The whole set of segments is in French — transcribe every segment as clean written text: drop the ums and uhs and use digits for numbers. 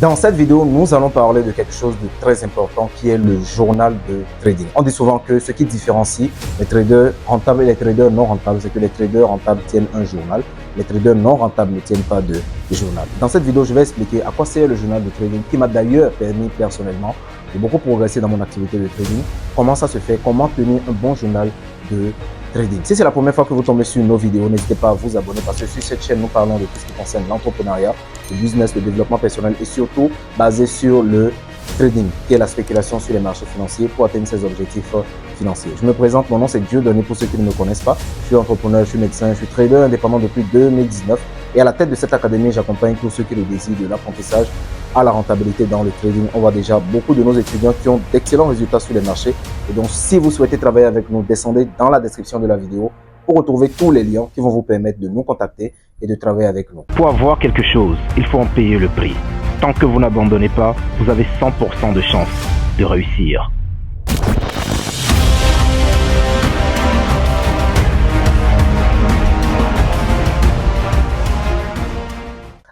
Dans cette vidéo, nous allons parler de quelque chose de très important qui est le journal de trading. On dit souvent que ce qui différencie les traders rentables et les traders non rentables, c'est que les traders rentables tiennent un journal, les traders non rentables ne tiennent pas de journal. Dans cette vidéo, je vais expliquer à quoi sert le journal de trading qui m'a d'ailleurs permis personnellement de beaucoup progresser dans mon activité de trading, comment ça se fait, comment tenir un bon journal de trading. Si c'est la première fois que vous tombez sur nos vidéos, n'hésitez pas à vous abonner parce que sur cette chaîne, nous parlons de tout ce qui concerne l'entrepreneuriat, le business, le développement personnel et surtout basé sur le trading, qui est la spéculation sur les marchés financiers pour atteindre ses objectifs financiers. Je me présente, mon nom c'est Dieudonné pour ceux qui ne me connaissent pas. Je suis entrepreneur, je suis médecin, je suis trader indépendant depuis 2019 et à la tête de cette académie, j'accompagne tous ceux qui le désirent de l'apprentissage à la rentabilité dans le trading. On voit déjà beaucoup de nos étudiants qui ont d'excellents résultats sur les marchés. Et donc, si vous souhaitez travailler avec nous, descendez dans la description de la vidéo pour retrouver tous les liens qui vont vous permettre de nous contacter et de travailler avec nous. Pour avoir quelque chose, il faut en payer le prix. Tant que vous n'abandonnez pas, vous avez 100% de chance de réussir.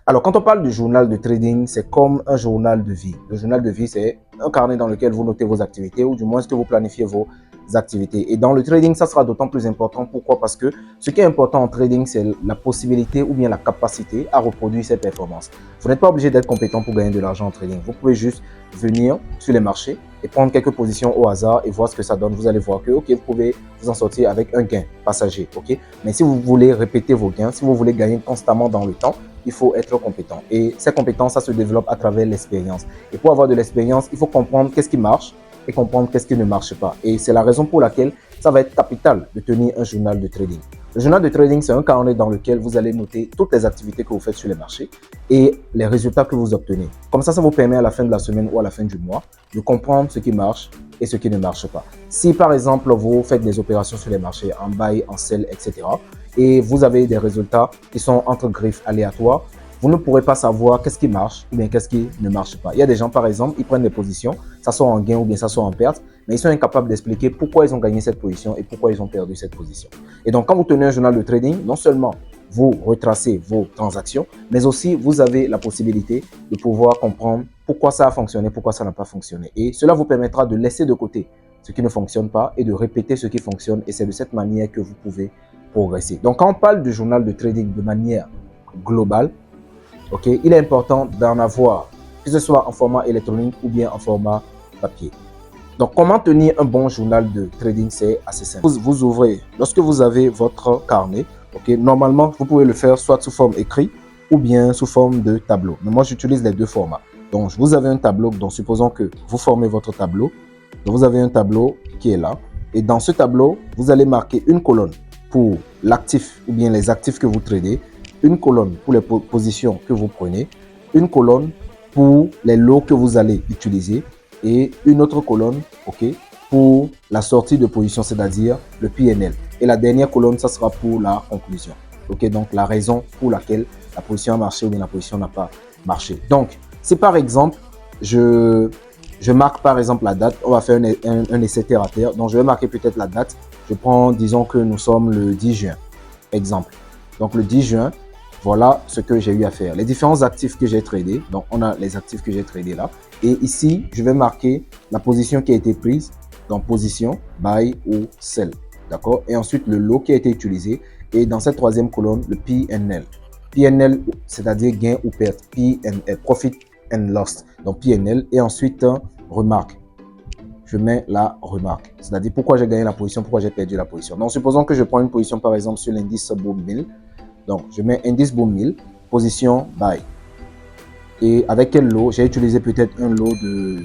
Alors, quand on parle du journal de trading, c'est comme un journal de vie. Le journal de vie, c'est un carnet dans lequel vous notez vos activités ou du moins que vous planifiez vos activités. Et dans le trading, ça sera d'autant plus important. Pourquoi? Parce que ce qui est important en trading, c'est la possibilité ou bien la capacité à reproduire ses performances. Vous n'êtes pas obligé d'être compétent pour gagner de l'argent en trading. Vous pouvez juste venir sur les marchés et prendre quelques positions au hasard et voir ce que ça donne. Vous allez voir que, ok, vous pouvez vous en sortir avec un gain passager, ok. Mais si vous voulez répéter vos gains, si vous voulez gagner constamment dans le temps, il faut être compétent. Et ces compétences, ça se développe à travers l'expérience. Et pour avoir de l'expérience, il faut comprendre qu'est-ce qui marche et comprendre qu'est-ce qui ne marche pas. Et c'est la raison pour laquelle ça va être capital de tenir un journal de trading. Le journal de trading, c'est un carnet dans lequel vous allez noter toutes les activités que vous faites sur les marchés et les résultats que vous obtenez. Comme ça vous permet à la fin de la semaine ou à la fin du mois de comprendre ce qui marche et ce qui ne marche pas. Si par exemple, vous faites des opérations sur les marchés en buy, en sell, etc. et vous avez des résultats qui sont entre griffes aléatoires, vous ne pourrez pas savoir qu'est-ce qui marche ou bien qu'est-ce qui ne marche pas. Il y a des gens, par exemple, ils prennent des positions, ça soit en gain ou bien ça soit en perte, mais ils sont incapables d'expliquer pourquoi ils ont gagné cette position et pourquoi ils ont perdu cette position. Et donc, quand vous tenez un journal de trading, non seulement vous retracez vos transactions, mais aussi vous avez la possibilité de pouvoir comprendre pourquoi ça a fonctionné, pourquoi ça n'a pas fonctionné. Et cela vous permettra de laisser de côté ce qui ne fonctionne pas et de répéter ce qui fonctionne. Et c'est de cette manière que vous pouvez progresser. Donc, quand on parle du journal de trading de manière globale, okay, il est important d'en avoir, que ce soit en format électronique ou bien en format papier. Donc, comment tenir un bon journal de trading? C'est assez simple. Vous ouvrez, lorsque vous avez votre carnet, okay, normalement, vous pouvez le faire soit sous forme écrite ou bien sous forme de tableau. Mais moi, j'utilise les deux formats. Donc, vous avez un tableau, donc supposons que vous formez votre tableau. Donc, vous avez un tableau qui est là. Et dans ce tableau, vous allez marquer une colonne pour l'actif ou bien les actifs que vous tradez, une colonne pour les positions que vous prenez, une colonne pour les lots que vous allez utiliser et une autre colonne, ok, pour la sortie de position, c'est-à-dire le PNL. Et la dernière colonne, ça sera pour la conclusion. Ok, donc la raison pour laquelle la position a marché ou bien la position n'a pas marché. Donc, si par exemple, je marque par exemple la date, on va faire un essai terre à terre. Donc, je vais marquer peut-être la date. Je prends, disons que nous sommes le 10 juin, exemple. Donc, le 10 juin, voilà ce que j'ai eu à faire. Les différents actifs que j'ai tradés. Donc, on a les actifs que j'ai tradés là. Et ici, je vais marquer la position qui a été prise. Donc, position, buy ou sell. D'accord? Et ensuite, le lot qui a été utilisé. Et dans cette troisième colonne, le PNL. PNL, c'est-à-dire gain ou perte. PNL, profit and loss. Donc, PNL. Et ensuite, remarque. Je mets la remarque. C'est-à-dire pourquoi j'ai gagné la position, pourquoi j'ai perdu la position. Donc, supposons que je prends une position, par exemple, sur l'indice Boom 1000. Donc, je mets indice Boom 1000, position buy. Et avec quel lot? J'ai utilisé peut-être un lot de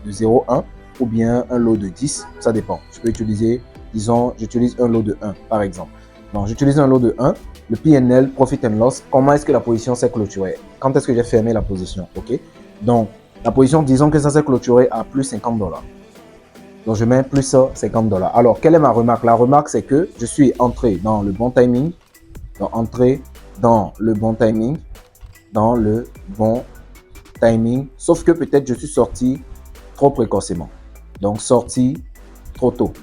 0,1 ou bien un lot de 10. Ça dépend. Je peux utiliser, disons, j'utilise un lot de 1 par exemple. Donc, j'utilise un lot de 1. Le PNL, Profit and Loss. Comment est-ce que la position s'est clôturée? Quand est-ce que j'ai fermé la position? Ok. Donc, la position, disons que ça s'est clôturé à plus $50. Donc, je mets plus $50. Alors, quelle est ma remarque? La remarque, c'est que je suis entré dans le bon timing. Donc, entrer dans le bon timing, sauf que peut-être je suis sorti trop précocement. Donc, sorti trop tôt.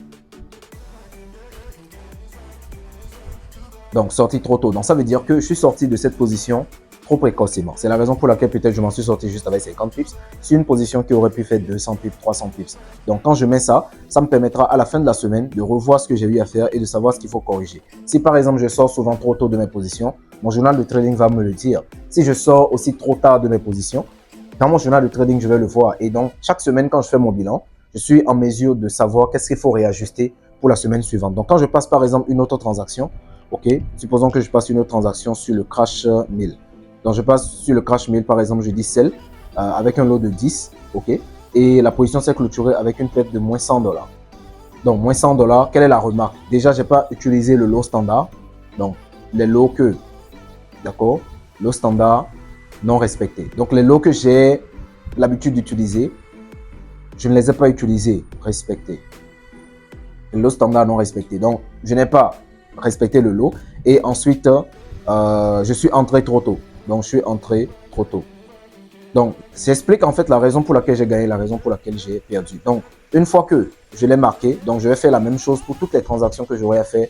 Donc, ça veut dire que je suis sorti de cette position trop trop précocement. C'est la raison pour laquelle peut-être je m'en suis sorti juste avec 50 pips sur une position qui aurait pu faire 200 pips, 300 pips. Donc quand je mets ça, ça me permettra à la fin de la semaine de revoir ce que j'ai eu à faire et de savoir ce qu'il faut corriger. Si par exemple je sors souvent trop tôt de mes positions, mon journal de trading va me le dire. Si je sors aussi trop tard de mes positions, dans mon journal de trading, je vais le voir. Et donc chaque semaine quand je fais mon bilan, je suis en mesure de savoir qu'est-ce qu'il faut réajuster pour la semaine suivante. Donc quand je passe par exemple une autre transaction, ok, supposons que je passe une autre transaction sur le Crash 1000. Donc, je passe sur le Crash 1000, par exemple, je dis sell avec un lot de 10, ok, et la position s'est clôturée avec une perte de moins 100 $. Donc, moins 100 $, quelle est la remarque? Déjà, je n'ai pas utilisé le lot standard, donc les lots que, d'accord, lot standard non respecté. Donc, les lots que j'ai l'habitude d'utiliser, je ne les ai pas utilisés, respectés. Le lot standard non respecté. Donc, je n'ai pas respecté le lot et ensuite, je suis entré trop tôt. Donc, je suis entré trop tôt. Donc, ça explique en fait la raison pour laquelle j'ai gagné, la raison pour laquelle j'ai perdu. Donc, une fois que je l'ai marqué, donc je vais faire la même chose pour toutes les transactions que j'aurai à faire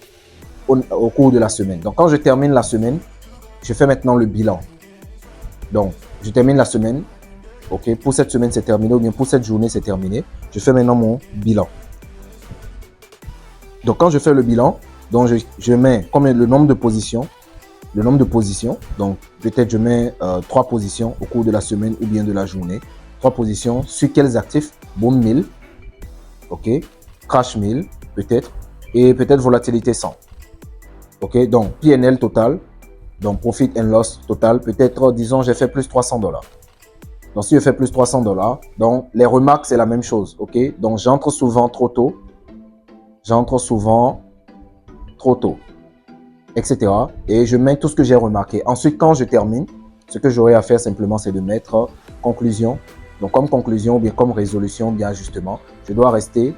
au cours de la semaine. Donc, quand je termine la semaine, je fais maintenant le bilan. Donc, je termine la semaine. Ok, pour cette semaine, c'est terminé ou bien pour cette journée, c'est terminé. Je fais maintenant mon bilan. Donc, quand je fais le bilan, donc je mets comme le nombre de positions. Le nombre de positions, donc peut-être je mets 3 positions au cours de la semaine ou bien de la journée. 3 positions sur quels actifs? Boom 1000, ok, Crash 1000 peut-être, et peut-être volatilité 100. Ok, donc PNL total, donc profit and loss total, peut-être disons j'ai fait plus 300 $. Donc si je fais plus 300 $, donc les remarques c'est la même chose, ok, donc j'entre souvent trop tôt, etc. Et je mets tout ce que j'ai remarqué. Ensuite, quand je termine, ce que j'aurai à faire simplement, c'est de mettre conclusion. Donc, comme conclusion, ou bien comme résolution, ou bien ajustement, je dois rester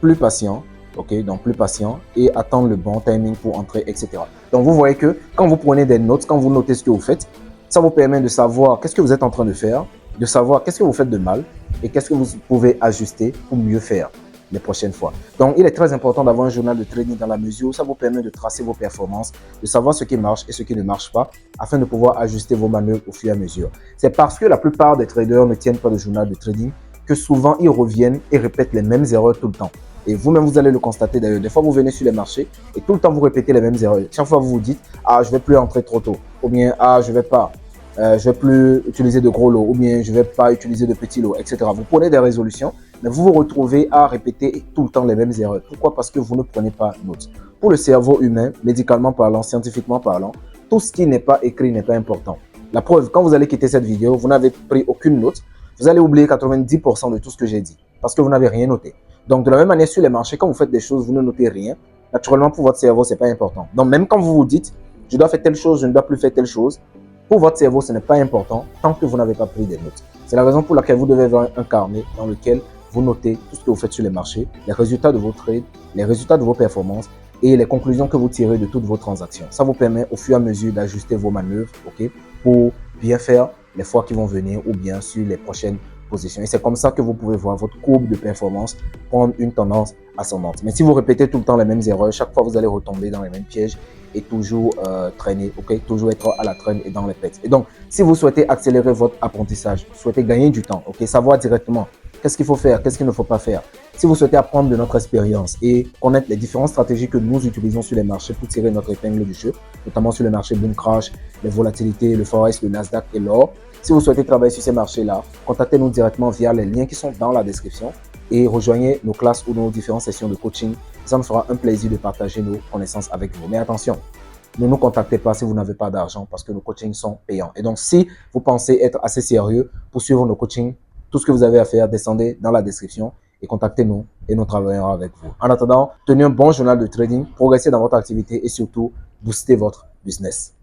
plus patient. Ok, donc plus patient et attendre le bon timing pour entrer, etc. Donc, vous voyez que quand vous prenez des notes, quand vous notez ce que vous faites, ça vous permet de savoir qu'est-ce que vous êtes en train de faire, de savoir qu'est-ce que vous faites de mal et qu'est-ce que vous pouvez ajuster pour mieux faire les prochaines fois. Donc, il est très important d'avoir un journal de trading dans la mesure où ça vous permet de tracer vos performances, de savoir ce qui marche et ce qui ne marche pas, afin de pouvoir ajuster vos manœuvres au fur et à mesure. C'est parce que la plupart des traders ne tiennent pas de journal de trading que souvent ils reviennent et répètent les mêmes erreurs tout le temps. Et vous-même, vous allez le constater d'ailleurs. Des fois, vous venez sur les marchés et tout le temps, vous répétez les mêmes erreurs. Chaque fois, vous vous dites, ah, je ne vais plus entrer trop tôt. Ou bien, ah, je ne vais plus utiliser de gros lots. Ou bien, je ne vais pas utiliser de petits lots, etc. Vous prenez des résolutions, mais vous vous retrouvez à répéter tout le temps les mêmes erreurs. Pourquoi? Parce que vous ne prenez pas note. Pour le cerveau humain, médicalement parlant, scientifiquement parlant, tout ce qui n'est pas écrit n'est pas important. La preuve, quand vous allez quitter cette vidéo, vous n'avez pris aucune note. Vous allez oublier 90% de tout ce que j'ai dit parce que vous n'avez rien noté. Donc, de la même manière, sur les marchés, quand vous faites des choses, vous ne notez rien. Naturellement, pour votre cerveau, ce n'est pas important. Donc, même quand vous vous dites, je dois faire telle chose, je ne dois plus faire telle chose, pour votre cerveau, ce n'est pas important tant que vous n'avez pas pris des notes. C'est la raison pour laquelle vous devez avoir un carnet dans lequel vous notez tout ce que vous faites sur les marchés, les résultats de vos trades, les résultats de vos performances et les conclusions que vous tirez de toutes vos transactions. Ça vous permet au fur et à mesure d'ajuster vos manœuvres, ok, pour bien faire les fois qui vont venir ou bien sur les prochaines position. Et c'est comme ça que vous pouvez voir votre courbe de performance prendre une tendance ascendante. Mais si vous répétez tout le temps les mêmes erreurs, chaque fois vous allez retomber dans les mêmes pièges et toujours traîner, ok, toujours être à la traîne et dans les pets. Et donc, si vous souhaitez accélérer votre apprentissage, vous souhaitez gagner du temps, ok, savoir directement qu'est-ce qu'il faut faire, qu'est-ce qu'il ne faut pas faire. Si vous souhaitez apprendre de notre expérience et connaître les différentes stratégies que nous utilisons sur les marchés pour tirer notre épingle du jeu, notamment sur le marché boom crash, les volatilités, le Forex, le Nasdaq et l'or. Si vous souhaitez travailler sur ces marchés-là, contactez-nous directement via les liens qui sont dans la description et rejoignez nos classes ou nos différentes sessions de coaching. Ça nous fera un plaisir de partager nos connaissances avec vous. Mais attention, ne nous contactez pas si vous n'avez pas d'argent parce que nos coachings sont payants. Et donc, si vous pensez être assez sérieux pour suivre nos coachings, tout ce que vous avez à faire, descendez dans la description et contactez-nous et nous travaillerons avec vous. En attendant, tenez un bon journal de trading, progressez dans votre activité et surtout, boostez votre business.